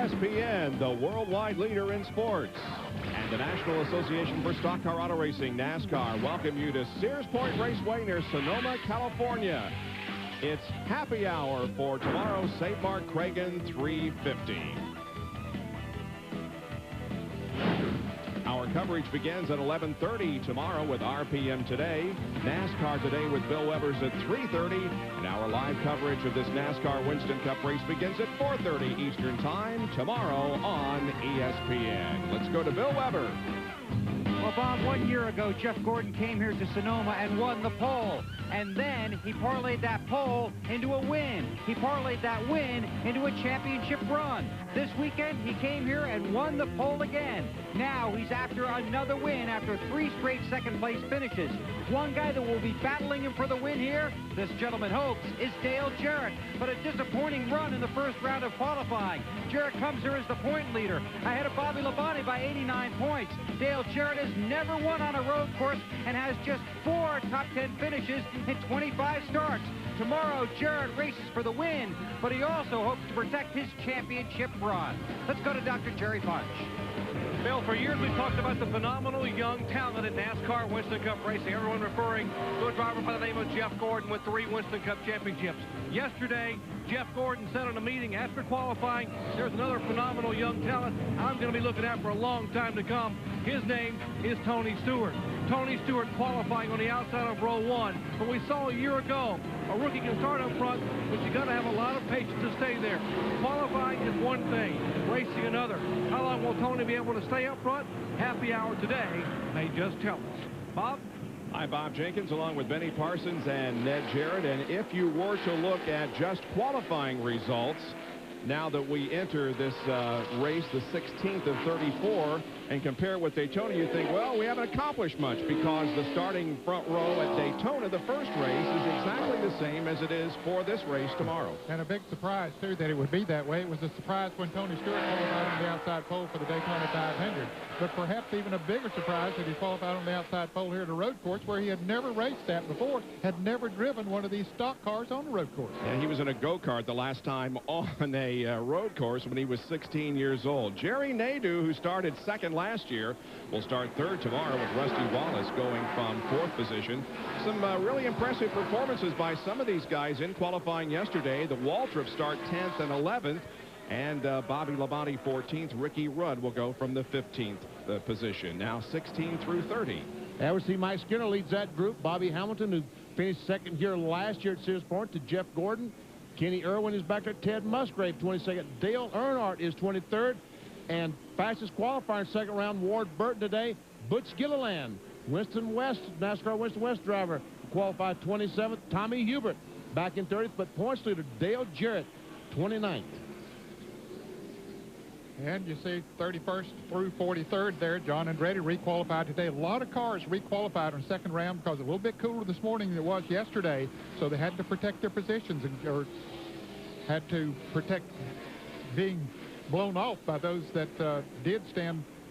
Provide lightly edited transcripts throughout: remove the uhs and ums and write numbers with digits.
ESPN, the worldwide leader in sports, and the National Association for Stock Car Auto Racing, NASCAR, welcome you to Sears Point Raceway near Sonoma, California. It's happy hour for tomorrow's SaveMart Kragen 350. Our coverage begins at 11:30 tomorrow with RPM Today, NASCAR Today with Bill Weber's at 3:30, and our live coverage of this NASCAR Winston Cup race begins at 4:30 Eastern Time tomorrow on ESPN. Let's go to Bill Weber. Well, Bob, 1 year ago, Jeff Gordon came here to Sonoma and won the pole. And then he parlayed that pole into a win. He parlayed that win into a championship run. This weekend, he came here and won the pole again. Now he's after another win after 3 straight second-place finishes. One guy that will be battling him for the win here, this gentleman hopes, is Dale Jarrett. But a disappointing run in the first round of qualifying. Jarrett comes here as the point leader, ahead of Bobby Labonte by 89 points. Dale Jarrett has never won on a road course and has just 4 top 10 finishes in 25 starts. Tomorrow, Jarrett races for the win, but he also hopes to protect his championship run. Let's go to Dr. Jerry Punch. Bill, for years we've talked about the phenomenal young talent in NASCAR Winston Cup racing. Everyone referring to a driver by the name of Jeff Gordon with 3 Winston Cup championships. Yesterday, Jeff Gordon said in a meeting after qualifying, there's another phenomenal young talent I'm going to be looking at for a long time to come. His name is Tony Stewart. Tony Stewart qualifying on the outside of row 1. But we saw a year ago, a rookie can start up front, but you got to have a lot of patience to stay there. Qualifying is one thing, racing another. How long will Tony be able to stay up front? Happy hour today may just tell us. Bob? Hi, Bob Jenkins, along with Benny Parsons and Ned Jarrett. And if you were to look at just qualifying results, now that we enter this race, the 16th of 34, and compare it with Daytona, you think, well, we haven't accomplished much because the starting front row at Daytona, the first race, is exactly the same as it is for this race tomorrow. And a big surprise, too, that it would be that way. It was a surprise when Tony Stewart qualified on the outside pole for the Daytona 500. But perhaps even a bigger surprise that he qualified on the outside pole here at a road course where he had never raced that before, had never driven one of these stock cars on the road course. Yeah, he was in a go-kart the last time on a road course when he was 16 years old. Jerry Nadeau, who started second last year, will start third tomorrow with Rusty Wallace going from 4th position. Some really impressive performances by some of these guys in qualifying yesterday. The Waltrip start 10th and 11th. And Bobby Labonte 14th. Ricky Rudd will go from the 15th position. Now 16 through 30. Now we see Mike Skinner leads that group. Bobby Hamilton, who finished second here last year at Sears Point, to Jeff Gordon. Kenny Irwin is back there. Ted Musgrave, 22nd. Dale Earnhardt is 23rd. And fastest qualifier in second round, Ward Burton today. Butch Gilliland, Winston West, NASCAR Winston West driver, qualified 27th. Tommy Hubert back in 30th, but points leader Dale Jarrett, 29th. And you see 31st through 43rd there. John Andretti requalified today. A lot of cars requalified on second round because it was a little bit cooler this morning than it was yesterday. So they had to protect their positions or had to protect being blown off by those that did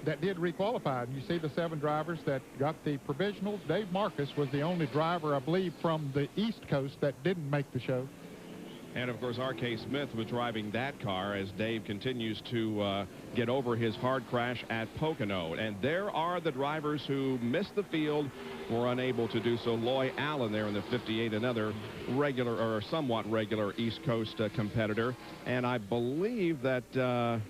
requalify. And you see the 7 drivers that got the provisionals. Dave Marcus was the only driver, I believe, from the East Coast that didn't make the show. And, of course, R.K. Smith was driving that car as Dave continues to get over his hard crash at Pocono. And there are the drivers who missed the field, were unable to do so. Loy Allen there in the 58, another regular or somewhat regular East Coast competitor. And I believe that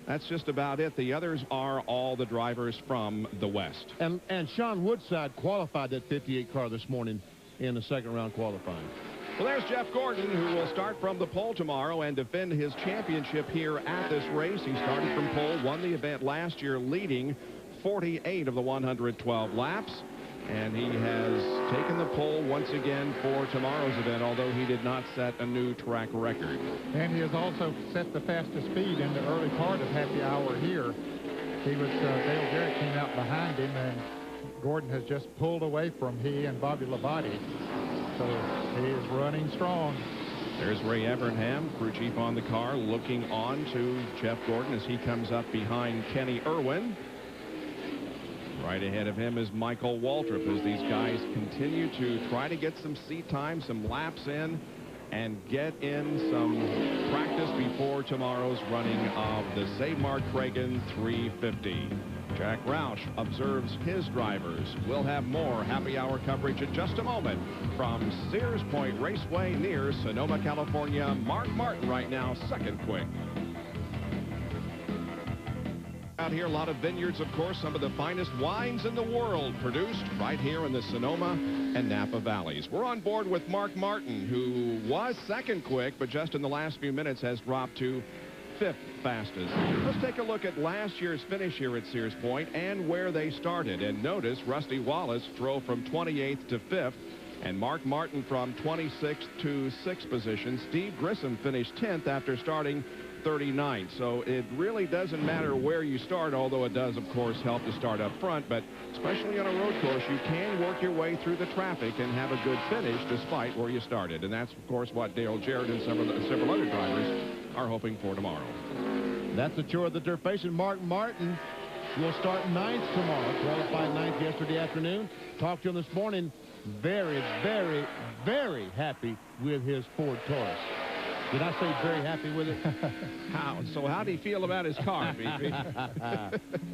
that's just about it. The others are all the drivers from the West. And Sean Woodside qualified that 58 car this morning in the second round qualifying. Well, there's Jeff Gordon, who will start from the pole tomorrow and defend his championship here at this race. He started from pole, won the event last year, leading 48 of the 112 laps. And he has taken the pole once again for tomorrow's event, although he did not set a new track record. And he has also set the fastest speed in the early part of happy hour here. He was, Dale Jarrett came out behind him, and Gordon has just pulled away from he and Bobby Labonte. So he is running strong. There's Ray Evernham, crew chief on the car, looking on to Jeff Gordon as he comes up behind Kenny Irwin. Right ahead of him is Michael Waltrip as these guys continue to try to get some seat time, some laps in. and get in some practice before tomorrow's running of the SaveMart Kragen 350. Jack Roush observes his drivers. We'll have more happy hour coverage in just a moment from Sears Point Raceway near Sonoma, California. Mark Martin right now, second quick. Out here, a lot of vineyards, of course, some of the finest wines in the world produced right here in the Sonoma and Napa Valleys. We're on board with Mark Martin, who was second quick, but just in the last few minutes has dropped to 5th fastest. Let's take a look at last year's finish here at Sears Point and where they started. And notice Rusty Wallace drove from 28th to 5th, and Mark Martin from 26th to 6th position. Steve Grissom finished 10th after starting 39th. So it really doesn't matter where you start, although it does, of course, help to start up front. But especially on a road course, you can work your way through the traffic and have a good finish despite where you started. And that's, of course, what Dale Jarrett and several other drivers are hoping for tomorrow. That's the chore that they're facing. Mark Martin will start 9th tomorrow. Qualified 9th yesterday afternoon. Talked to him this morning. Very, very, very happy with his Ford Taurus. Did I say very happy with it? How? So how do you feel about his car, BP?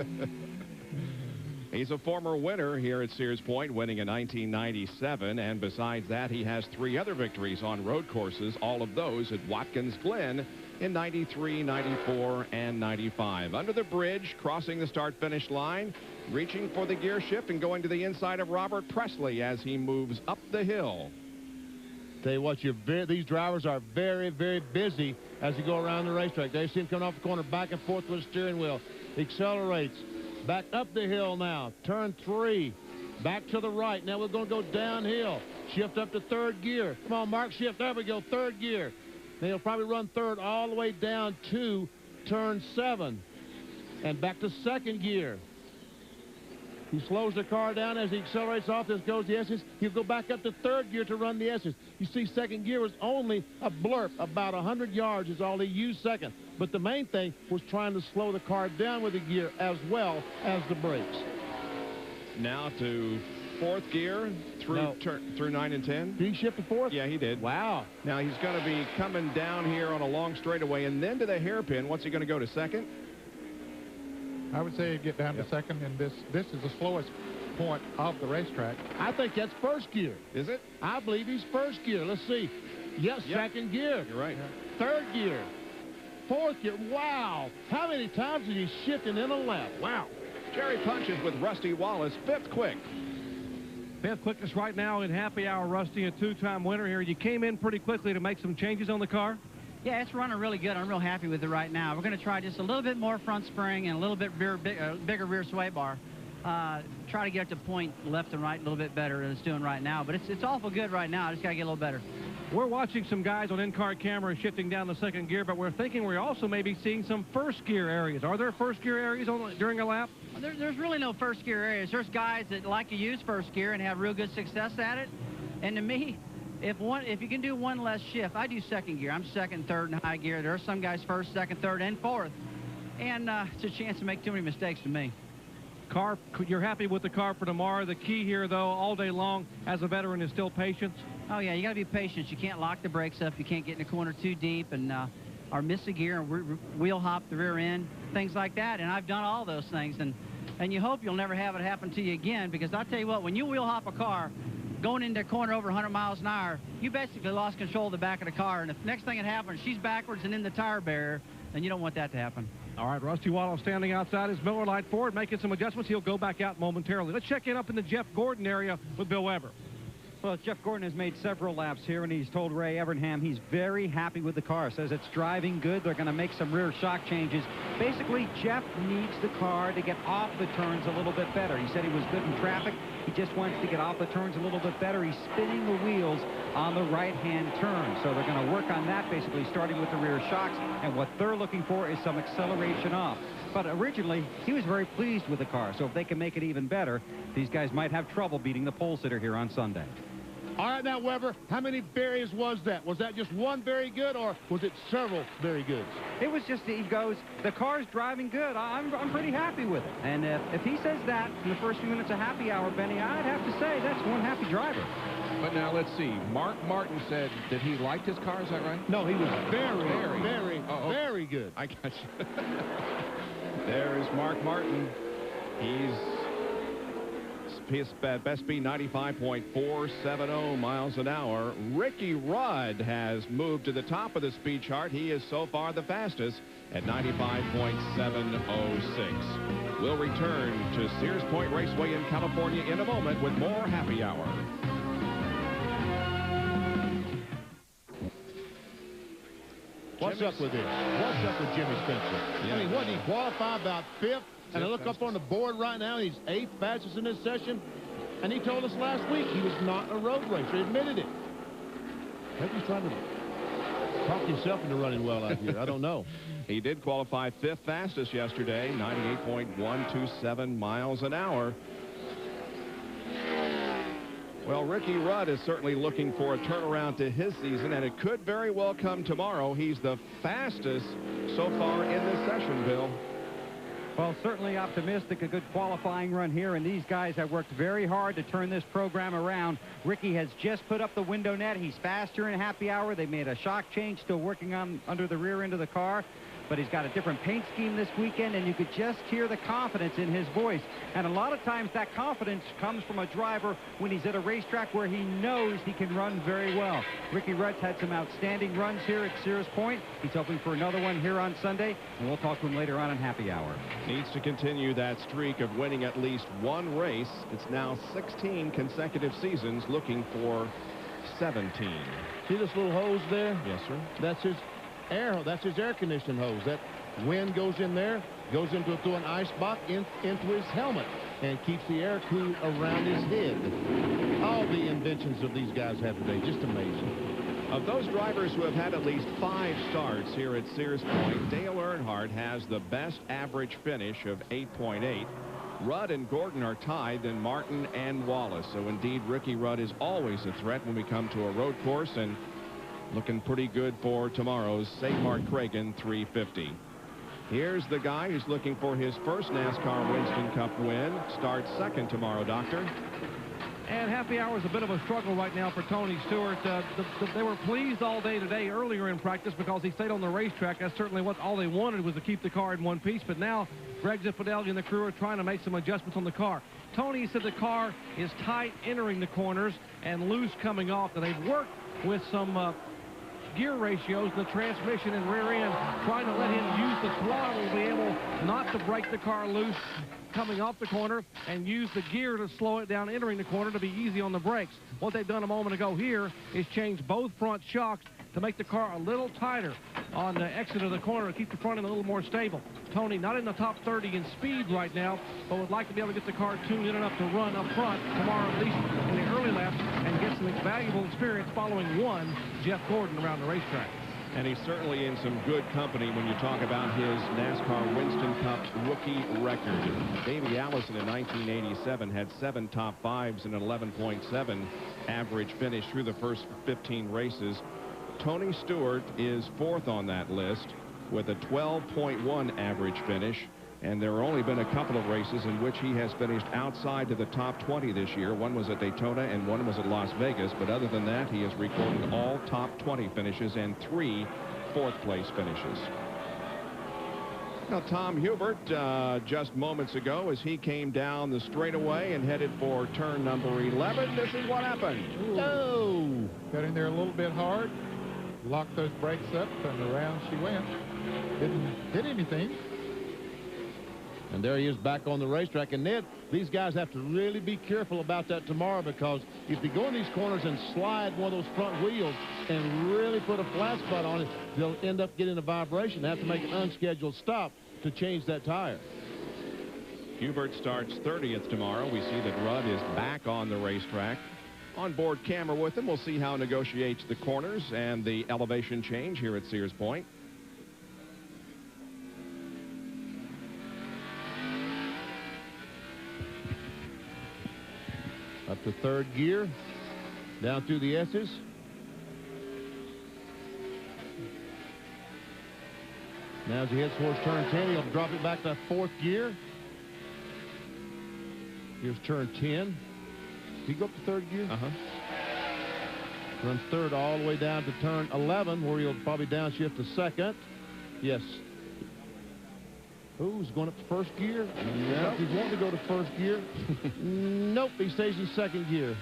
He's a former winner here at Sears Point, winning in 1997. And besides that, he has 3 other victories on road courses, all of those at Watkins Glen in 93, 94, and 95. Under the bridge, crossing the start-finish line, reaching for the gear shift and going to the inside of Robert Presley as he moves up the hill. Tell you what, these drivers are very, very busy as you go around the racetrack. They see him coming off the corner, back and forth with the steering wheel. Accelerates. Back up the hill now. Turn 3. Back to the right. Now we're going to go downhill. Shift up to 3rd gear. Come on, Mark, shift. There we go, 3rd gear. Then he'll probably run 3rd all the way down to turn 7. And back to 2nd gear. He slows the car down as he accelerates off. This goes the S's. He'll go back up to 3rd gear to run the S's. You see, 2nd gear was only a blurb. About 100 yards is all he used 2nd. But the main thing was trying to slow the car down with the gear as well as the brakes. Now to 4th gear through 9 and 10. Did he shift to 4th? Yeah, he did. Wow. Now he's going to be coming down here on a long straightaway and then to the hairpin. What's he going to go to 2nd? I would say get down to 2nd, and this is the slowest point of the racetrack. I think that's 1st gear. Is it? I believe he's 1st gear. Let's see. Yes, yep. 2nd gear. You're right. 3rd gear. 4th gear. Wow. How many times is he shifting in a lap? Wow. Jerry punches with Rusty Wallace, 5th quick. 5th quickness right now in happy hour. Rusty, a 2-time winner here. You came in pretty quickly to make some changes on the car. Yeah, it's running really good. I'm real happy with it right now. We're going to try just a little bit more front spring and a little bit bigger rear sway bar. Try to get to point left and right a little bit better than it's doing right now. But it's awful good right now. I just got to get a little better. We're watching some guys on in-car camera shifting down the 2nd gear, but we're thinking we're also maybe seeing some 1st gear areas. Are there 1st gear areas during a lap? There's really no 1st gear areas. There's guys that like to use 1st gear and have real good success at it. And to me, if you can do one less shift, I do 2nd gear. I'm 2nd, 3rd, and high gear. There are some guys 1st, 2nd, 3rd, and 4th. And it's a chance to make too many mistakes to me. Car, you're happy with the car for tomorrow. The key here, though, all day long, as a veteran, is still patience. Oh, yeah, you got to be patient. You can't lock the brakes up. You can't get in the corner too deep and or miss a gear and wheel hop the rear end, things like that. And I've done all those things. And you hope you'll never have it happen to you again, because I'll tell you what, when you wheel hop a car, going into a corner over 100 miles an hour, you basically lost control of the back of the car. And if the next thing that happens, she's backwards and in the tire barrier, then you don't want that to happen. All right, Rusty Wallace standing outside his Miller Lite Ford, making some adjustments. He'll go back out momentarily. Let's check in up in the Jeff Gordon area with Bill Weber. Well, Jeff Gordon has made several laps here, and he's told Ray Evernham he's very happy with the car. Says it's driving good. They're going to make some rear shock changes. Basically, Jeff needs the car to get off the turns a little bit better. He said he was good in traffic. He just wants to get off the turns a little bit better. He's spinning the wheels on the right-hand turn. So they're going to work on that, basically starting with the rear shocks. And what they're looking for is some acceleration off. But originally, he was very pleased with the car. So if they can make it even better, these guys might have trouble beating the pole sitter here on Sunday. All right, now, Weber, how many berries was that? Was that just one very good, or was it several very goods? It was just, he goes, the car's driving good. I'm pretty happy with it. And if he says that in the first few minutes of happy hour, Benny, I'd have to say that's one happy driver. But now let's see. Mark Martin said that he liked his car. Is that right? No, he was very good. I got you. There's Mark Martin. His best speed 95.470 miles an hour. Ricky Rudd has moved to the top of the speed chart. He is so far the fastest at 95.706. We'll return to Sears Point Raceway in California in a moment with more Happy Hour. What's up with this? What's up with Jimmy Spencer? Yeah. I mean, what did he qualify about 5th? And I look up on the board right now, and he's 8th fastest in this session. And he told us last week he was not a road racer. He admitted it. Maybe he's trying to talk himself into running well out here. I don't know. He did qualify 5th fastest yesterday, 98.127 miles an hour. Well, Ricky Rudd is certainly looking for a turnaround to his season, and it could very well come tomorrow. He's the fastest so far in this session, Bill. Well, certainly optimistic, a good qualifying run here, and these guys have worked very hard to turn this program around. Ricky has just put up the window net. He's faster in happy hour. They made a shock change, still working on under the rear end of the car. But he's got a different paint scheme this weekend, and you could just hear the confidence in his voice. And a lot of times that confidence comes from a driver when he's at a racetrack where he knows he can run very well. Ricky Rudd's had some outstanding runs here at Sears Point. He's hoping for another one here on Sunday, and we'll talk to him later on in Happy Hour. Needs to continue that streak of winning at least one race. It's now 16 consecutive seasons, looking for 17. See this little hose there? Yes, sir. That's his air conditioning hose. That wind goes in there, goes through an ice box into his helmet, and keeps the air cool around his head. All the inventions of these guys have today, just amazing. Of those drivers who have had at least 5 starts here at Sears Point, Dale Earnhardt has the best average finish of 8.8. Rudd and Gordon are tied, then Martin and Wallace. So indeed, Ricky Rudd is always a threat when we come to a road course, and looking pretty good for tomorrow's SaveMart Kragen 350. Here's the guy who's looking for his first NASCAR Winston Cup win. Starts second tomorrow, Doctor. And happy hour is a bit of a struggle right now for Tony Stewart. They were pleased all day today earlier in practice because he stayed on the racetrack. That's certainly what all they wanted was to keep the car in one piece. But now Greg Ziffidelli and the crew are trying to make some adjustments on the car. Tony said the car is tight entering the corners and loose coming off. And they've worked with some gear ratios, the transmission and rear end, trying to let him use the throttle to be able not to break the car loose coming off the corner and use the gear to slow it down entering the corner to be easy on the brakes. What they've done a moment ago here is change both front shocks to make the car a little tighter on the exit of the corner to keep the front end a little more stable. Tony not in the top 30 in speed right now, but would like to be able to get the car tuned in enough to run up front tomorrow, at least in the early laps, and get some valuable experience following one Jeff Gordon around the racetrack. And he's certainly in some good company when you talk about his NASCAR Winston Cup rookie record. Davey Allison in 1987 had 7 top 5s and an 11.7 average finish through the first 15 races. Tony Stewart is 4th on that list with a 12.1 average finish. And there have only been a couple of races in which he has finished outside of the top 20 this year. One was at Daytona and one was at Las Vegas. But other than that, he has recorded all top 20 finishes and 3 fourth-place finishes. Now, Tom Hubert, just moments ago, as he came down the straightaway and headed for turn number 11, this is what happened. Oh! Got in there a little bit hard, locked those brakes up, and around she went. Didn't hit anything. And there he is back on the racetrack. And Ned, these guys have to really be careful about that tomorrow, because if they go in these corners and slide one of those front wheels and really put a flat spot on it, they'll end up getting a vibration. They have to make an unscheduled stop to change that tire. Hubert starts 30th tomorrow. We see that Rudd is back on the racetrack. On-board camera with him. We'll see how he negotiates the corners and the elevation change here at Sears Point. Up to 3rd gear. Down through the S's. Now as he heads towards turn 10, he'll drop it back to 4th gear. Here's turn 10. Did he go up to 3rd gear? Runs 3rd all the way down to turn 11, where he'll probably downshift to 2nd. Yes. Oh, he's going up to 1st gear. Nope. He's wanting to go to 1st gear. Nope, he stays in 2nd gear.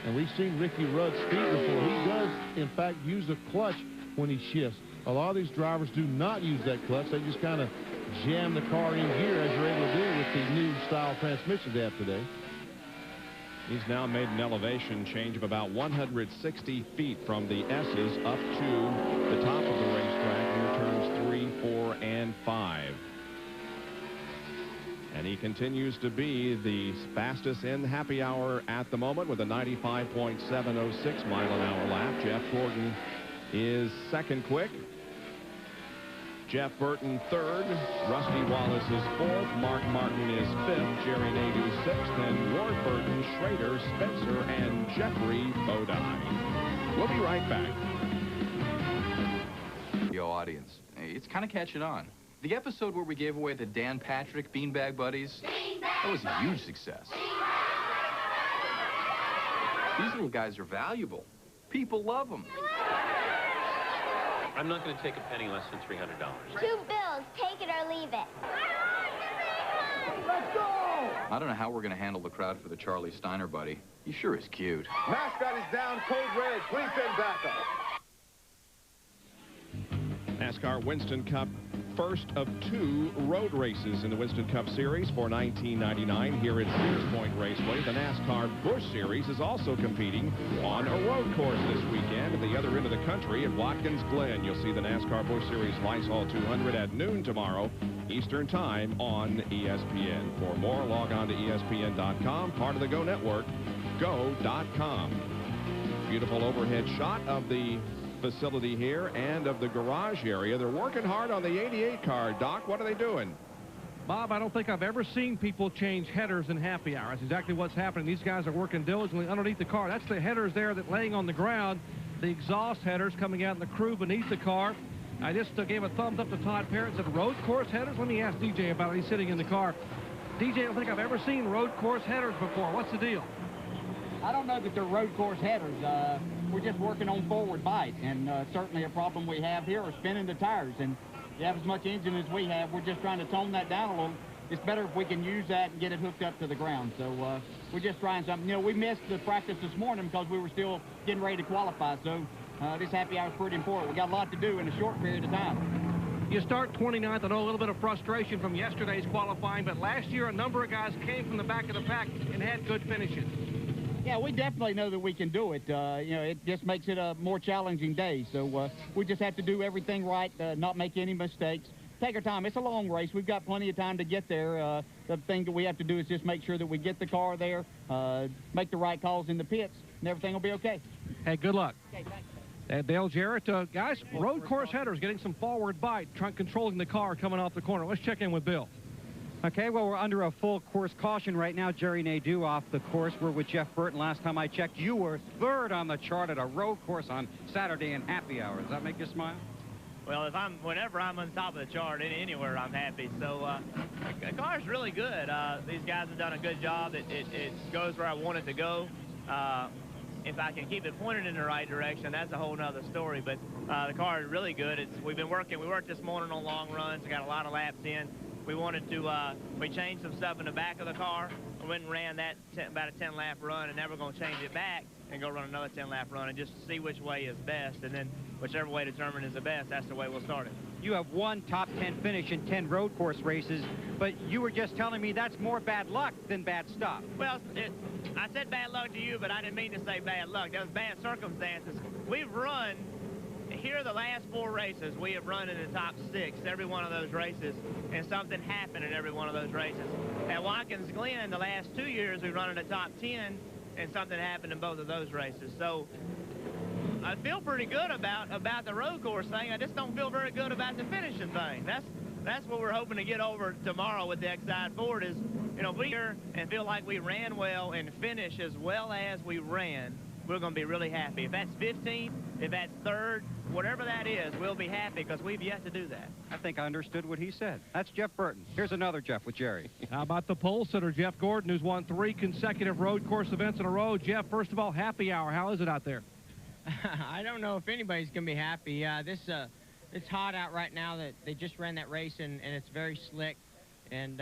And we've seen Ricky Rudd speed before. He does, in fact, use the clutch when he shifts. A lot of these drivers do not use that clutch. They just kind of jam the car in gear, as you're able to do with the new style transmissions they have today. He's now made an elevation change of about 160 feet from the S's up to the top of the racetrack near turns 3, 4, and 5. And he continues to be the fastest in happy hour at the moment with a 95.706 mile-an-hour lap. Jeff Gordon is 2nd quick. Jeff Burton 3rd. Rusty Wallace is 4th. Mark Martin is 5th. Jerry Nadeau 6th. And Ward Burton, Schrader, Spencer, and Jeffrey Bodine. We'll be right back. Yo, audience, it's kind of catching on. The episode where we gave away the Dan Patrick Beanbag Buddies, that was a huge success. These little guys are valuable. People love them. I'm not going to take a penny less than $300. 2 bills. Take it or leave it. Let's go! I don't know how we're going to handle the crowd for the Charlie Steiner buddy. He sure is cute. Mascot is down, code red. Please send backup. NASCAR Winston Cup, first of 2 road races in the Winston Cup Series for 1999 here at Sears Point Raceway. The NASCAR Busch Series is also competing on a road course this weekend at the other end of the country at Watkins Glen. You'll see the NASCAR Busch Series Lysol 200 at noon tomorrow Eastern Time on ESPN. For more, log on to ESPN.com, part of the Go Network, go.com. Beautiful overhead shot of the facility here and of the garage area. They're working hard on the 88 car. Doc, what are they doing? Bob, I don't think I've ever seen people change headers in happy hour. That's exactly what's happening. These guys are working diligently underneath the car. That's the headers there that laying on the ground. The exhaust headers coming out in the crew beneath the car. I just gave a thumbs up to Todd Parrott and said, road course headers? Let me ask DJ about it. He's sitting in the car. DJ, I don't think I've ever seen road course headers before. What's the deal? I don't know that they're road course headers. We're just working on forward bite, and certainly a problem we have here are spinning the tires. And you have as much engine as we have, we're just trying to tone that down a little. It's better if we can use that and get it hooked up to the ground. So we're just trying something. You know, we missed the practice this morning because we were still getting ready to qualify. So this happy hour is pretty important. We got a lot to do in a short period of time. You start 29th. I know a little bit of frustration from yesterday's qualifying, but last year a number of guys came from the back of the pack and had good finishes. Yeah, we definitely know that we can do it. You know, it just makes it a more challenging day. So we just have to do everything right, not make any mistakes. Take our time. It's a long race. We've got plenty of time to get there. The thing that we have to do is just make sure that we get the car there, make the right calls in the pits, and everything will be okay. Hey, good luck. Okay, thanks. Dale Jarrett, guys, road course headers getting some forward bite, controlling the car coming off the corner. Let's check in with Bill. Okay, well, we're under a full course caution right now. Jerry Nadeau off the course. We're with Jeff Burton. Last time I checked, you were 3rd on the chart at a road course on Saturday in happy hour. Does that make you smile? Well, whenever I'm on top of the chart, anywhere, I'm happy. So the car's really good. These guys have done a good job. It goes where I want it to go. If I can keep it pointed in the right direction, that's a whole nother story. But the car is really good. We worked this morning on long runs. We got a lot of laps in. We wanted to, we changed some stuff in the back of the car. We went and ran that about a 10-lap run, and now we're going to change it back and go run another 10-lap run and just see which way is best. And then whichever way determined is the best, that's the way we'll start it. You have 1 top 10 finish in 10 road course races, but you were just telling me that's more bad luck than bad stuff. Well, I said bad luck to you, but I didn't mean to say bad luck. That was bad circumstances. We've run, here the last 4 races, we have run in the top 6, every one of those races, and something happened in every one of those races. At Watkins Glen, the last 2 years, we've run in the top 10, and something happened in both of those races. So I feel pretty good about the road course thing. I just don't feel very good about the finishing thing. that's what we're hoping to get over tomorrow with the Exide Ford is, you know, if we here and feel like we ran well and finish as well as we ran, we're going to be really happy. If that's 15th, if that's 3rd, whatever that is, we'll be happy because we've yet to do that. I think I understood what he said. That's Jeff Burton. Here's another Jeff with Jerry. How about the pole sitter, Jeff Gordon, who's won 3 consecutive road course events in a row? Jeff, first of all, happy hour. How is it out there? I don't know if anybody's going to be happy. It's hot out right now. That they just ran that race, and it's very slick. And,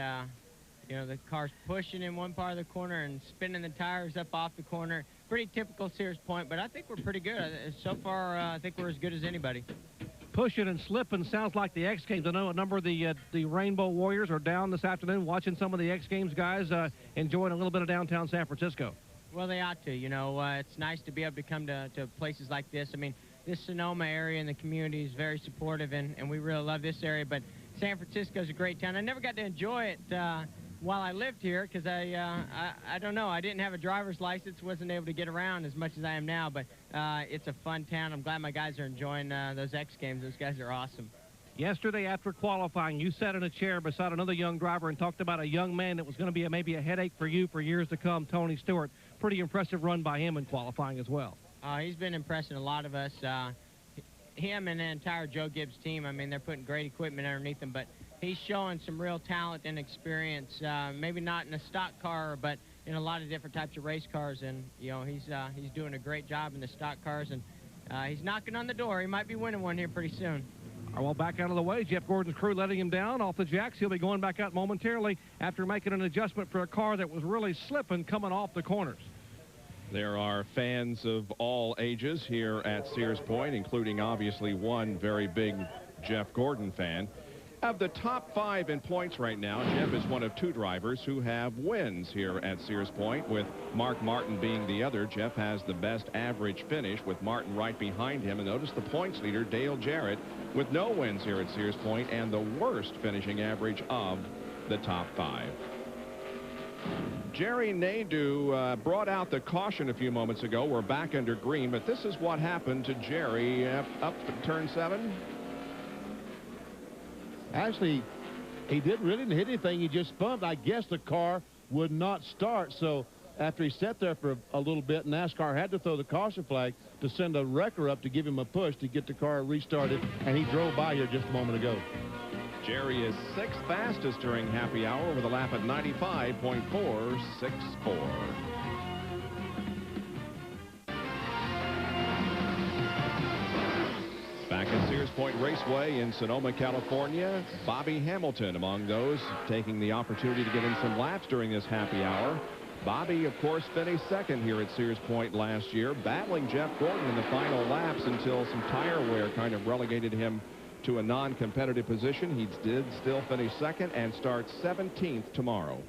you know, the car's pushing in one part of the corner and spinning the tires up off the corner. Pretty typical Sears Point, but I think we're pretty good. So far, I think we're as good as anybody. Pushing and slipping sounds like the X Games. I know a number of the Rainbow Warriors are down this afternoon watching some of the X Games guys enjoying a little bit of downtown San Francisco. Well, they ought to. You know, it's nice to be able to come to places like this. I mean, this Sonoma area and the community is very supportive, and we really love this area. But San Francisco is a great town. I never got to enjoy it while I lived here because I don't know. I didn't have a driver's license, wasn't able to get around as much as I am now. But it's a fun town. I'm glad my guys are enjoying those X Games. Those guys are awesome. Yesterday, after qualifying, you sat in a chair beside another young driver and talked about a young man that was going to be maybe a headache for you for years to come, Tony Stewart. Pretty impressive run by him in qualifying as well. He's been impressing a lot of us. Him and the entire Joe Gibbs team, I mean, they're putting great equipment underneath him, but he's showing some real talent and experience, maybe not in a stock car, but in a lot of different types of race cars. And, you know, he's doing a great job in the stock cars, and he's knocking on the door. He might be winning one here pretty soon. All right, well, back out of the way, Jeff Gordon's crew letting him down off the jacks. He'll be going back out momentarily after making an adjustment for a car that was really slipping coming off the corners. There are fans of all ages here at Sears Point, including obviously one very big Jeff Gordon fan. Of the top 5 in points right now, Jeff is one of 2 drivers who have wins here at Sears Point, with Mark Martin being the other. Jeff has the best average finish with Martin right behind him. And notice the points leader, Dale Jarrett, with no wins here at Sears Point and the worst finishing average of the top 5. Jerry Nadeau brought out the caution a few moments ago. We're back under green, but this is what happened to Jerry up turn 7. Actually, he didn't hit anything. He just bumped. I guess the car would not start. So after he sat there for a little bit, NASCAR had to throw the caution flag to send a wrecker up to give him a push to get the car restarted, and he drove by here just a moment ago. Jerry is 6th fastest during happy hour with a lap at 95.464. Back at Sears Point Raceway in Sonoma, California, Bobby Hamilton among those taking the opportunity to get in some laps during this happy hour. Bobby, of course, finished 2nd here at Sears Point last year, battling Jeff Gordon in the final laps until some tire wear kind of relegated him to a non-competitive position. He did still finish 2nd and start 17th tomorrow.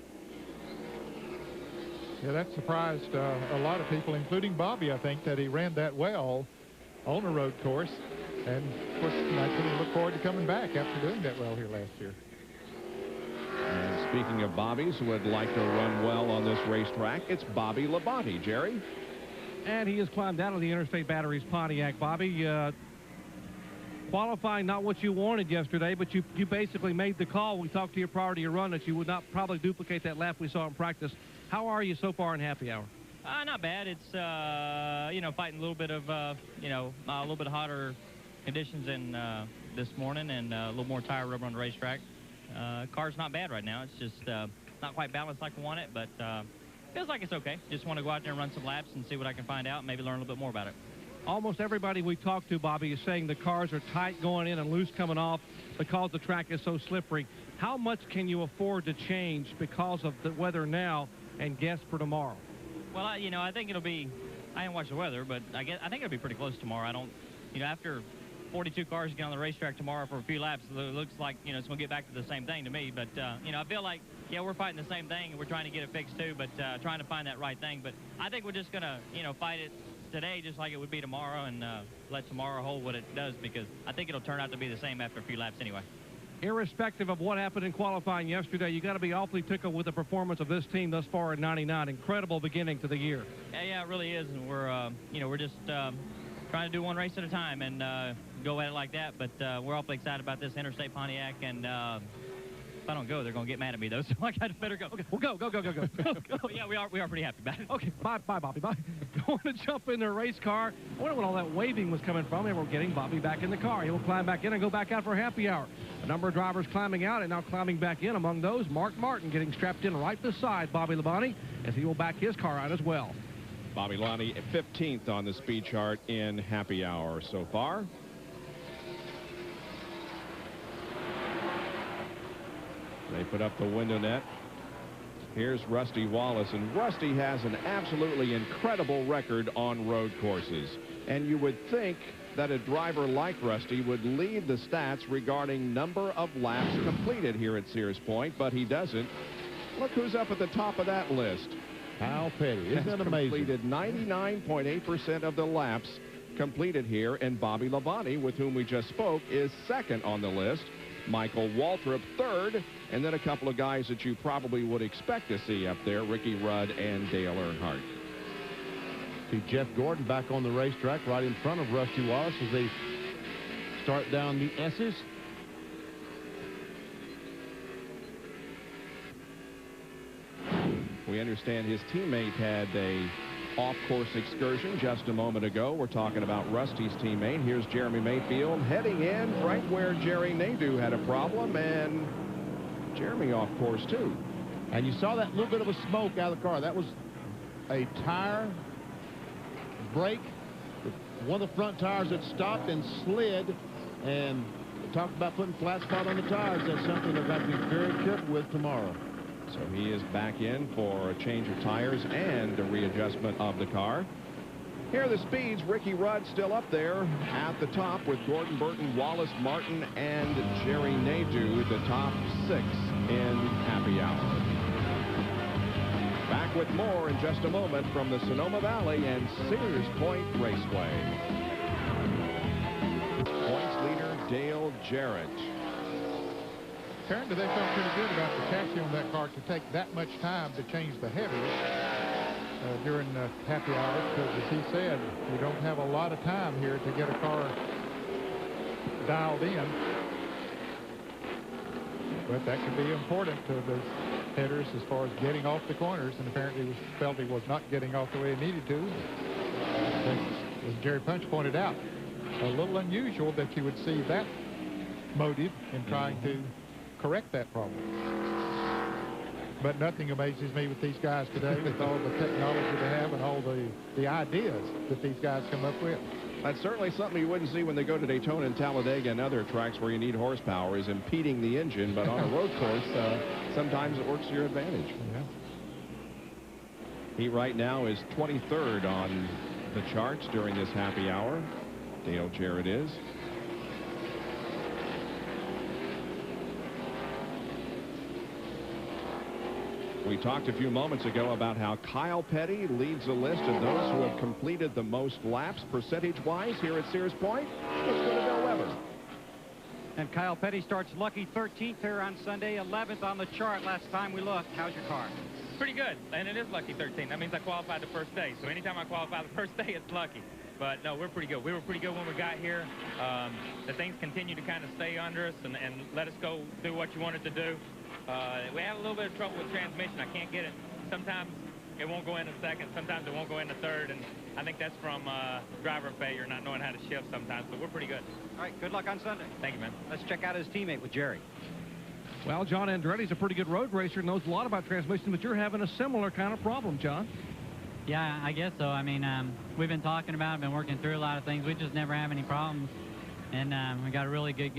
Yeah, that surprised a lot of people, including Bobby, I think, that he ran that well on a road course. And, of course, naturally look forward to coming back after doing that well here last year. And speaking of Bobbies who would like to run well on this racetrack, it's Bobby Labonte. Jerry? And he has climbed out of the Interstate Batteries Pontiac. Bobby, qualifying not what you wanted yesterday, but you basically made the call. We talked to you prior to your run that you would not probably duplicate that lap we saw in practice. How are you so far in happy hour? Not bad. It's, you know, fighting a little bit of, you know, a little bit hotter conditions in this morning and a little more tire rubber on the racetrack. Car's not bad right now. It's just not quite balanced like I want it, but feels like it's okay. Just want to go out there and run some laps and see what I can find out, maybe learn a little bit more about it. Almost everybody we talked to, Bobby, is saying the cars are tight going in and loose coming off because the track is so slippery. How much can you afford to change because of the weather now and guess for tomorrow? Well, you know, I think it'll be, I didn't watch the weather, but I think it'll be pretty close tomorrow. I don't, you know, after 42 cars get on the racetrack tomorrow for a few laps, it looks like, you know, it's going to get back to the same thing to me. But, you know, I feel like, yeah, we're fighting the same thing and we're trying to get it fixed too, but trying to find that right thing. But I think we're just going to, you know, fight it today just like it would be tomorrow and let tomorrow hold what it does, because I think it'll turn out to be the same after a few laps anyway. Irrespective of what happened in qualifying yesterday, you got to be awfully tickled with the performance of this team thus far in 99. Incredible beginning to the year. Yeah, it really is, and we're, you know, we're just trying to do one race at a time and go at it like that. But we're awfully excited about this Interstate Pontiac, and if I don't go, they're going to get mad at me, though, so I better go. Okay. Well, go. Yeah, we are pretty happy about it. Okay, bye, Bobby, bye. Going to jump in their race car. I wonder what all that waving was coming from. They were getting Bobby back in the car. He will climb back in and go back out for happy hour. A number of drivers climbing out and now climbing back in. Among those, Mark Martin getting strapped in right beside Bobby Labonte as he will back his car out as well. Bobby Labonte 15th on the speed chart in happy hour so far. They put up the window net. Here's Rusty Wallace, and Rusty has an absolutely incredible record on road courses. And you would think that a driver like Rusty would lead the stats regarding number of laps completed here at Sears Point, but he doesn't. Look who's up at the top of that list. Kyle Petty. Isn't that amazing? Completed 99.8% of the laps completed here, and Bobby Labonte, with whom we just spoke, is second on the list. Michael Waltrip third, and then a couple of guys that you probably would expect to see up there, Ricky Rudd and Dale Earnhardt. See Jeff Gordon back on the racetrack right in front of Rusty Wallace as they start down the S's. We understand his teammate had a off-course excursion just a moment ago. We're talking about Rusty's teammate. Here's Jeremy Mayfield heading in right where Jerry Nadeau had a problem, and Jeremy off course too. And you saw that little bit of a smoke out of the car. That was a tire break. One of the front tires that stopped and slid, and talked about putting flat spot on the tires. That's something they've got to be very careful with tomorrow. So he is back in for a change of tires and a readjustment of the car. Here are the speeds. Ricky Rudd still up there at the top with Gordon Burton, Wallace, Martin, and Jerry Nadeau, the top 6 in happy hour. Back with more in just a moment from the Sonoma Valley and Sears Point Raceway. Points leader Dale Jarrett. Apparently they felt pretty good about the chassis on that car to take that much time to change the headers during the happy hour, because as he said, you don't have a lot of time here to get a car dialed in. But that could be important to the headers as far as getting off the corners, and apparently felt he was not getting off the way he needed to. As Jerry Punch pointed out, a little unusual that you would see that motive in trying to correct that problem. But nothing amazes me with these guys today, with all the technology they have and all the ideas that these guys come up with. That's certainly something you wouldn't see when they go to Daytona and Talladega and other tracks where you need horsepower, is impeding the engine. But on a road course, sometimes it works to your advantage. Yeah. He right now is 23rd on the charts during this happy hour. Dale Jarrett is. We talked a few moments ago about how Kyle Petty leads the list of those who have completed the most laps percentage-wise here at Sears Point. Let's go to Bill Weber. And Kyle Petty starts lucky 13th here on Sunday, 11th on the chart last time we looked. How's your car? Pretty good, and it is lucky 13. That means I qualified the first day. So anytime I qualify the first day, it's lucky. But no, we're pretty good. We were pretty good when we got here. The things continue to kind of stay under us and let us go do what you wanted to do. We had a little bit of trouble with transmission. I can't get it. Sometimes it won't go in a second. Sometimes it won't go in a third. And I think that's from driver failure, not knowing how to shift sometimes. But we're pretty good. All right, good luck on Sunday. Thank you, man. Let's check out his teammate with Jerry. Well, John Andretti's a pretty good road racer, knows a lot about transmission, but you're having a similar kind of problem, John. Yeah, I guess so. I mean, we've been talking about it, been working through a lot of things. We just never have any problems. And we got a really good,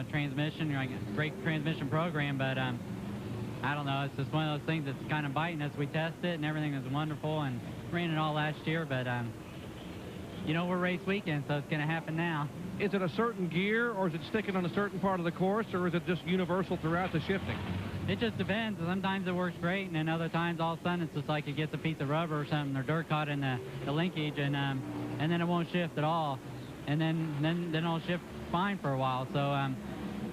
transmission, great transmission program. But I don't know. It's just one of those things that's kind of biting us. We test it, and everything is wonderful, and ran it all last year. But, we're race weekend, so it's going to happen now. Is it a certain gear, or is it sticking on a certain part of the course, or is it just universal throughout the shifting? It just depends. Sometimes it works great, and then other times all of a sudden it's just like it gets a piece of rubber or something, or dirt caught in the linkage, and then it won't shift at all. And then it'll shift fine for a while. So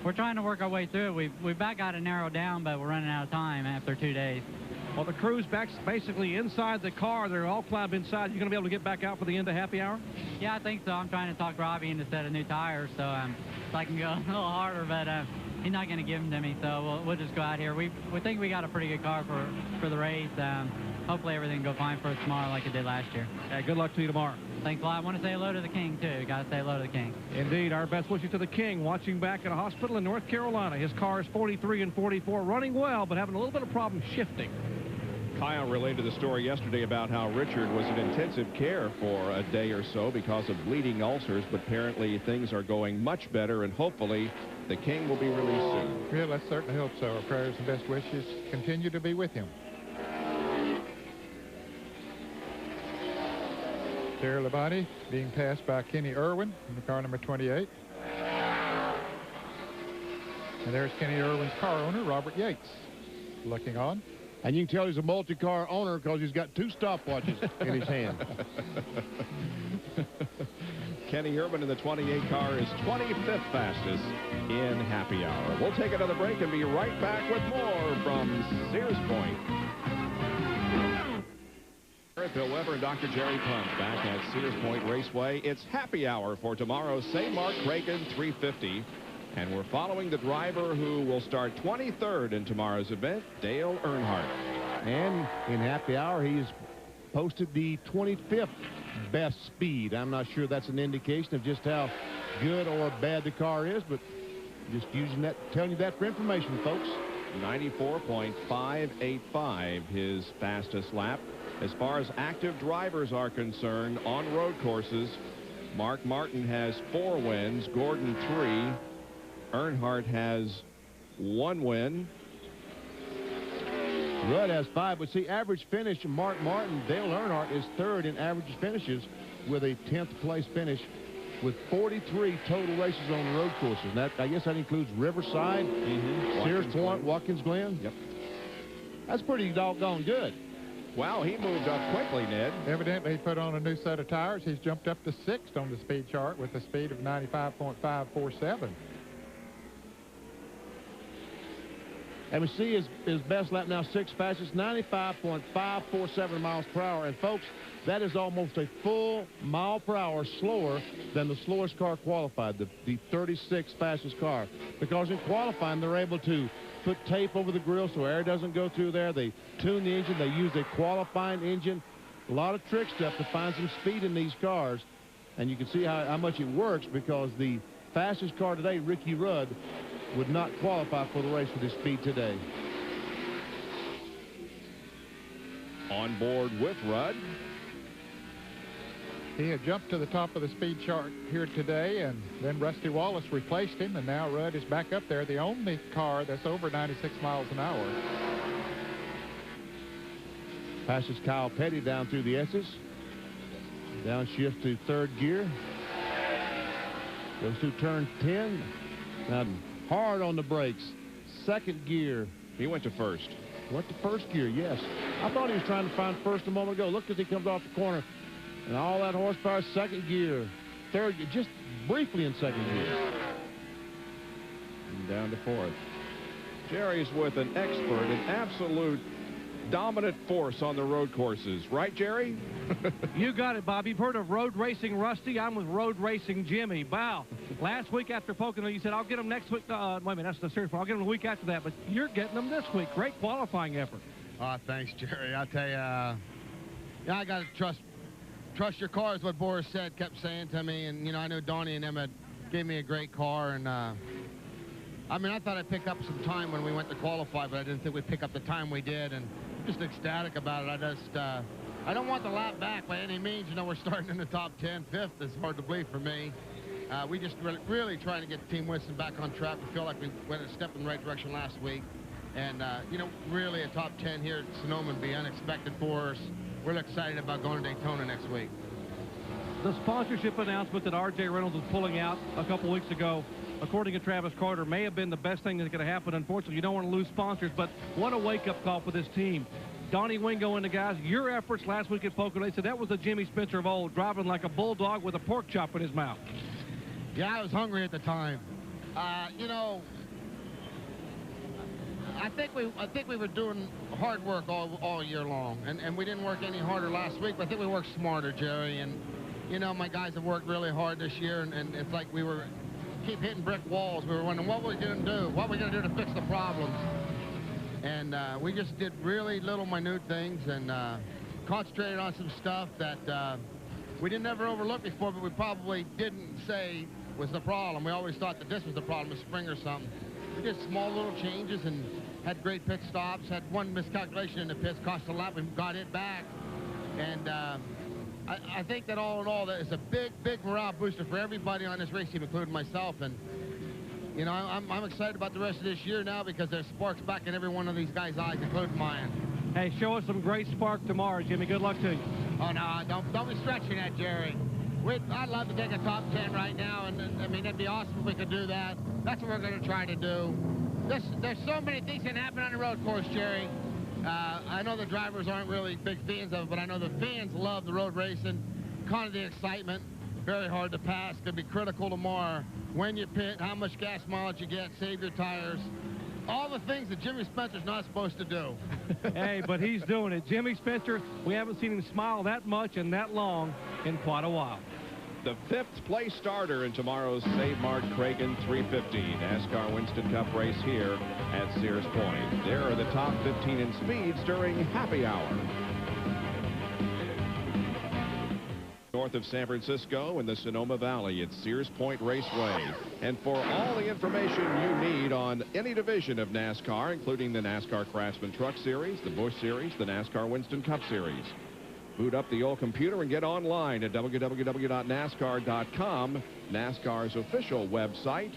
we're trying to work our way through it. We've about got it narrowed down, but we're running out of time after 2 days. Well, the crew's back basically inside the car. They're all climbed inside. You going to be able to get back out for the end of happy hour? Yeah, I think so. I'm trying to talk Robbie into a set of new tires so I can go a little harder, but he's not going to give them to me, so we'll just go out here. We think we got a pretty good car for the race. Hopefully everything will go fine for us tomorrow like it did last year. Yeah, good luck to you tomorrow. Thanks a lot. I want to say hello to the King, too. Got to say hello to the King. Indeed. Our best wishes to the King, watching back at a hospital in North Carolina. His car is 43 and 44, running well, but having a little bit of problem shifting. Kyle relayed the story yesterday about how Richard was in intensive care for a day or so because of bleeding ulcers, but apparently things are going much better, and hopefully the King will be released soon. Yeah, let's certainly hope so. Our prayers and best wishes continue to be with him. Terry Labonte being passed by Kenny Irwin in the car number 28. And there's Kenny Irwin's car owner, Robert Yates, looking on. And you can tell he's a multi-car owner because he's got 2 stopwatches in his hand. Kenny Irwin in the 28 car is 25th fastest in happy hour. We'll take another break and be right back with more from Sears Point. Bill Weber and Dr. Jerry Pump back at Sears Point Raceway. It's happy hour for tomorrow's SaveMart Kragen 350. And we're following the driver who will start 23rd in tomorrow's event, Dale Earnhardt. And in happy hour, he's posted the 25th best speed. I'm not sure that's an indication of just how good or bad the car is, but just using that, telling you that for information, folks. 94.585, his fastest lap. As far as active drivers are concerned on road courses, Mark Martin has 4 wins, Gordon 3. Earnhardt has 1 win. Rudd has 5, but see, average finish, Mark Martin, Dale Earnhardt is 3rd in average finishes with a 10th place finish with 43 total races on road courses. And that, I guess that includes Riverside, Sears Point, Watkins Glen. Yep. That's pretty doggone good. Wow, he moved up quickly, Ned. Evidently, he put on a new set of tires. He's jumped up to 6th on the speed chart with a speed of 95.547. And we see his best lap now, 6th fastest, 95.547 miles per hour. And folks, that is almost a full mile per hour slower than the slowest car qualified, the 36th fastest car. Because in qualifying, they're able to put tape over the grill so air doesn't go through there. They tune the engine. They use a qualifying engine. A lot of trick stuff to find some speed in these cars. And you can see how much it works, because the fastest car today, Ricky Rudd, would not qualify for the race with his speed today. On board with Rudd. He had jumped to the top of the speed chart here today, and then Rusty Wallace replaced him, and now Rudd is back up there, the only car that's over 96 miles an hour. Passes Kyle Petty down through the S's. Downshift to 3rd gear. Goes through turn 10. Now hard on the brakes. 2nd gear. He went to 1st. Went to 1st gear, yes. I thought he was trying to find 1st a moment ago. Look as he comes off the corner. And all that horsepower, 2nd gear. 3rd gear, just briefly in 2nd gear. And down to 4th. Jerry's with an expert, an absolute dominant force on the road courses. Right, Jerry? You got it, Bob. You've heard of Road Racing Rusty. I'm with Road Racing Jimmy. Wow. Last week after Pocono, you said, I'll get them next week. Wait a minute, that's the serious one. I'll get them the week after that. But you're getting them this week. Great qualifying effort. Thanks, Jerry. I tell you, I got to trust your car is what Boris said, kept saying to me. And, you know, I know Donnie and them gave me a great car. And, I mean, I thought I'd pick up some time when we went to qualify, but I didn't think we'd pick up the time we did. And just ecstatic about it. I don't want the lap back by any means. You know, we're starting in the top 10. 5th is hard to believe for me. We just really trying to get Team Winston back on track. We feel like we went a step in the right direction last week. And, you know, really a top 10 here at Sonoma would be unexpected for us. We're excited about going to Daytona next week. The sponsorship announcement that R.J. Reynolds was pulling out a couple weeks ago, according to Travis Carter, may have been the best thing that could have happened. Unfortunately, you don't want to lose sponsors, but what a wake-up call for this team. Donnie Wingo and the guys, your efforts last week at Pocono, they said that was the Jimmy Spencer of old, driving like a bulldog with a pork chop in his mouth. Yeah, I was hungry at the time. You know, I think we were doing hard work all year long, and we didn't work any harder last week, but I think we worked smarter, Jerry. And, you know, my guys have worked really hard this year, and it's like we were keep hitting brick walls. We were wondering what we're going to do, what we're going to do to fix the problems. And we just did really little minute things and concentrated on some stuff that we didn't ever overlook before, but we probably didn't say was the problem. We always thought that this was the problem, a spring or something. We did small little changes and had great pit stops, had one miscalculation in the pits, cost a lap, we got it back. And I think that all in all, that is a big, big morale booster for everybody on this race team, including myself. And, you know, I'm excited about the rest of this year now because there's sparks back in every one of these guys' eyes, including mine. Hey, show us some great spark tomorrow, Jimmy. Good luck to you. Oh, no, don't be stretching that, Jerry. I'd love to take a top 10 right now, and I mean, it'd be awesome if we could do that. That's what we're going to try to do. There's so many things that happen on the road course, Jerry. I know the drivers aren't really big fans of it, but I know the fans love the road racing, kind of the excitement. Very hard to pass. Going to be critical tomorrow. When you pit, how much gas mileage you get, save your tires. All the things that Jimmy Spencer's not supposed to do. Hey, but he's doing it. Jimmy Spencer, we haven't seen him smile that much and that long in quite a while. The 5th place starter in tomorrow's SaveMart Kragen 350 NASCAR Winston Cup race here at Sears Point. There are the top 15 in speeds during happy hour. North of San Francisco in the Sonoma Valley, it's Sears Point Raceway. And for all the information you need on any division of NASCAR, including the NASCAR Craftsman Truck Series, the Busch Series, the NASCAR Winston Cup Series, boot up the old computer and get online at www.nascar.com, NASCAR's official website,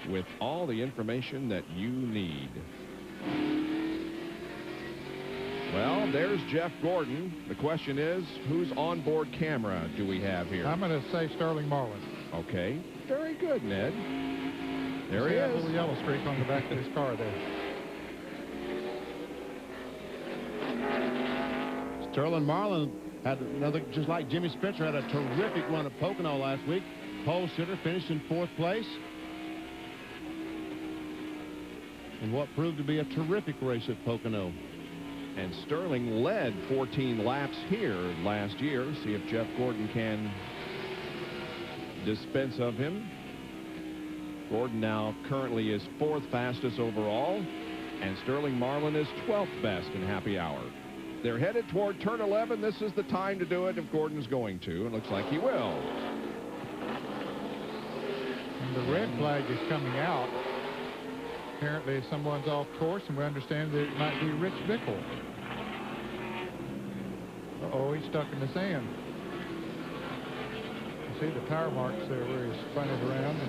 with all the information that you need. Well, there's Jeff Gordon. The question is, whose onboard camera do we have here? I'm going to say Sterling Marlin. Okay. Very good, Ned. There he is. A little yellow streak on the back of his car there. Sterling Marlin had another, just like Jimmy Spencer, had a terrific run at Pocono last week. Pole sitter, finished in 4th place. And what proved to be a terrific race at Pocono. And Sterling led 14 laps here last year. See if Jeff Gordon can dispense of him. Gordon now currently is 4th fastest overall, and Sterling Marlin is 12th best in happy hour. They're headed toward turn 11. This is the time to do it if Gordon's going to. It looks like he will. And the red flag is coming out. Apparently someone's off course, and we understand that it might be Rich Bickle. Uh-oh, he's stuck in the sand. You see the tire marks there where he's spun it around.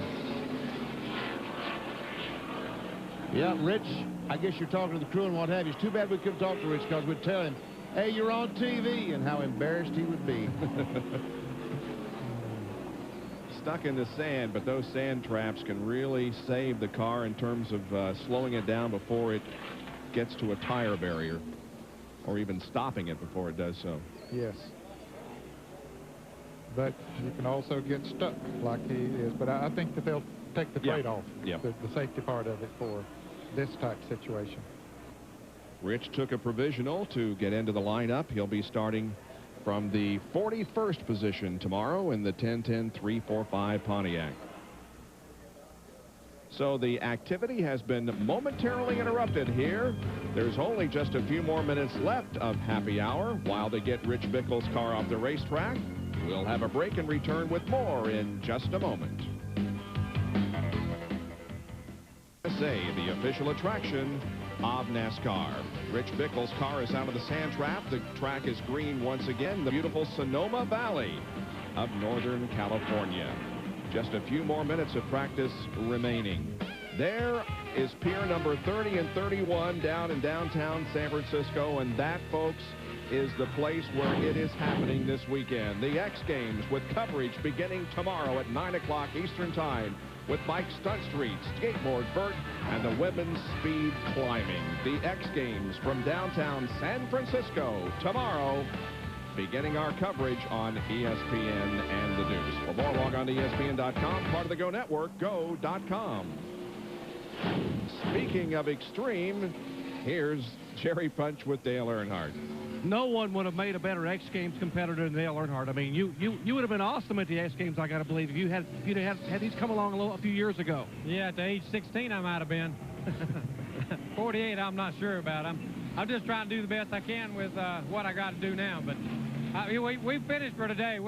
Yeah, Rich, I guess you're talking to the crew and what have you. It's too bad we couldn't talk to Rich, because we'd tell him, hey, you're on TV, and how embarrassed he would be. Stuck in the sand, but those sand traps can really save the car in terms of slowing it down before it gets to a tire barrier, or even stopping it before it does so. Yes. But you can also get stuck like he is. But I think that they'll take the trade-off, the safety part of it for this type situation. Rich took a provisional to get into the lineup. He'll be starting from the 41st position tomorrow in the 10-10-3-4-5 Pontiac. So the activity has been momentarily interrupted here. There's only just a few more minutes left of happy hour while they get Rich Bickle's car off the racetrack. We'll have a break and return with more in just a moment. The official attraction of NASCAR. Rich Bickle's car is out of the sand trap. The track is green once again. The beautiful Sonoma Valley of Northern California. Just a few more minutes of practice remaining. There is pier number 30 and 31 down in downtown San Francisco, and that, folks, is the place where it is happening this weekend. The X Games with coverage beginning tomorrow at 9 o'clock Eastern Time with Mike Stunt Street, Skateboard Vert, and the women's speed climbing. The X Games from downtown San Francisco tomorrow, beginning our coverage on ESPN and the Deuce. For more, log on to ESPN.com, part of the Go Network, go.com. Speaking of extreme, here's Jerry Punch with Dale Earnhardt. No one would have made a better X Games competitor than Dale Earnhardt. I mean, you would have been awesome at the X Games, I got to believe, if you'd had these come along a few years ago. Yeah, at the age 16, I might have been. 48, I'm not sure about. I'm just trying to do the best I can with what I got to do now. But we finished for today.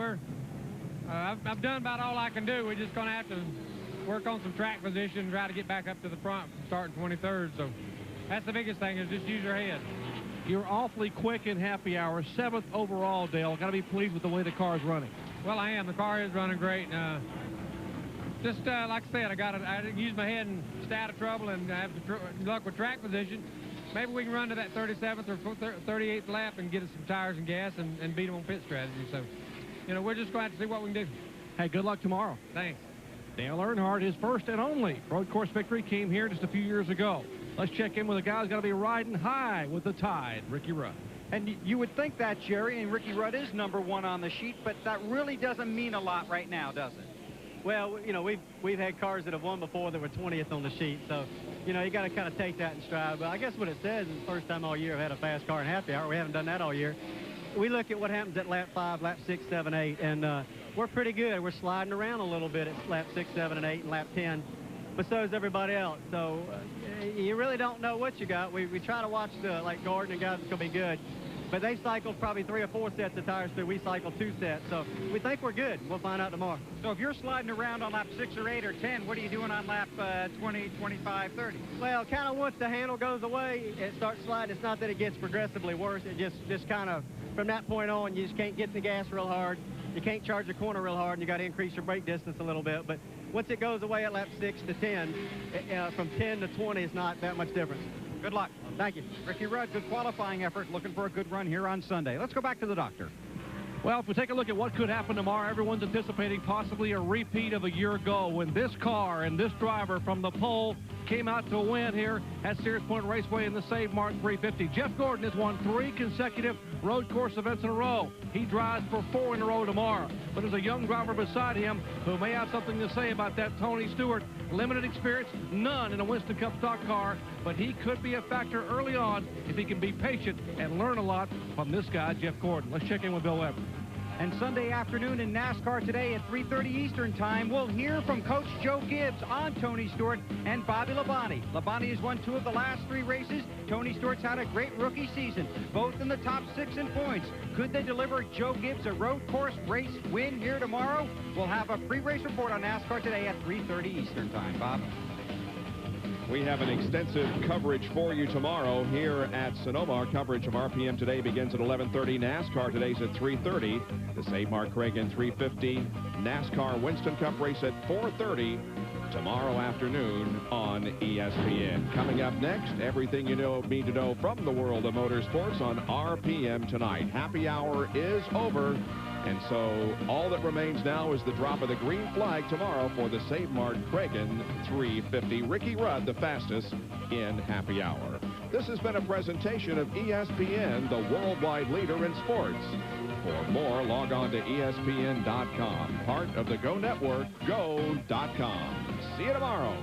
I've done about all I can do. We're just going to have to work on some track position and try to get back up to the front starting 23rd. So that's the biggest thing, is just use your head. You're awfully quick in happy hour. 7th overall, Dale. Got to be pleased with the way the car's running. Well, I am. The car is running great. Just like I said, I didn't use my head and stay out of trouble and have luck with track position. Maybe we can run to that 37th or 38th lap and get us some tires and gas and beat them on pit strategy. So, we're just going to have to see what we can do. Hey, good luck tomorrow. Thanks. Dale Earnhardt, his first and only road course victory, came here just a few years ago. Let's check in with a guy who's got to be riding high with the tide, Ricky Rudd. And you would think that, Jerry, and Ricky Rudd is #1 on the sheet, but that really doesn't mean a lot right now, does it? Well, we've had cars that have won before that were 20th on the sheet, so, you got to kind of take that in stride. But I guess what it says is the first time all year I've had a fast car in happy hour. We haven't done that all year. We look at what happens at lap 5, lap 6, 7, 8, and we're pretty good. We're sliding around a little bit at lap 6, 7, and 8, and lap 10. But so is everybody else. So you really don't know what you got. We try to watch like Gordon and guys that's going to be good. But they cycled probably 3 or 4 sets of tires through. We cycled 2 sets. So we think we're good. We'll find out tomorrow. So if you're sliding around on lap 6 or 8 or 10, what are you doing on lap 20, 25, 30? Well, kind of once the handle goes away, it starts sliding. It's not that it gets progressively worse. It just kind of, from that point on, you just can't get the gas real hard. You can't charge the corner real hard, and you got to increase your brake distance a little bit. But once it goes away at lap 6 to 10, from 10 to 20 is not that much difference. Good luck. Thank you. Ricky Rudd, good qualifying effort, looking for a good run here on Sunday. Let's go back to the doctor. Well, if we take a look at what could happen tomorrow, everyone's anticipating possibly a repeat of a year ago when this car and this driver from the pole came out to win here at Sears Point Raceway in the SaveMart 350. Jeff Gordon has won 3 consecutive road course events in a row. He drives for 4 in a row tomorrow. But there's a young driver beside him who may have something to say about that Tony Stewart. Limited experience, none in a Winston Cup stock car, but he could be a factor early on if he can be patient and learn a lot from this guy, Jeff Gordon. Let's check in with Bill Weber. And Sunday afternoon in NASCAR today at 3:30 Eastern Time, we'll hear from Coach Joe Gibbs on Tony Stewart and Bobby Labonte. Labonte has won 2 of the last 3 races. Tony Stewart's had a great rookie season, both in the top 6 in points. Could they deliver Joe Gibbs a road course race win here tomorrow? We'll have a pre-race report on NASCAR today at 3:30 Eastern Time. Bob? We have an extensive coverage for you tomorrow here at Sonoma. Our coverage of RPM today begins at 11:30. NASCAR today's at 3:30. The SaveMart Kragen 350 NASCAR Winston Cup race at 4:30 tomorrow afternoon on ESPN. Coming up next, everything you need to know from the world of motorsports on RPM tonight. Happy hour is over. And so all that remains now is the drop of the green flag tomorrow for the SaveMart Kragen 350. Ricky Rudd, the fastest in happy hour. This has been a presentation of ESPN, the worldwide leader in sports. For more, log on to ESPN.com. Part of the Go Network, go.com. See you tomorrow.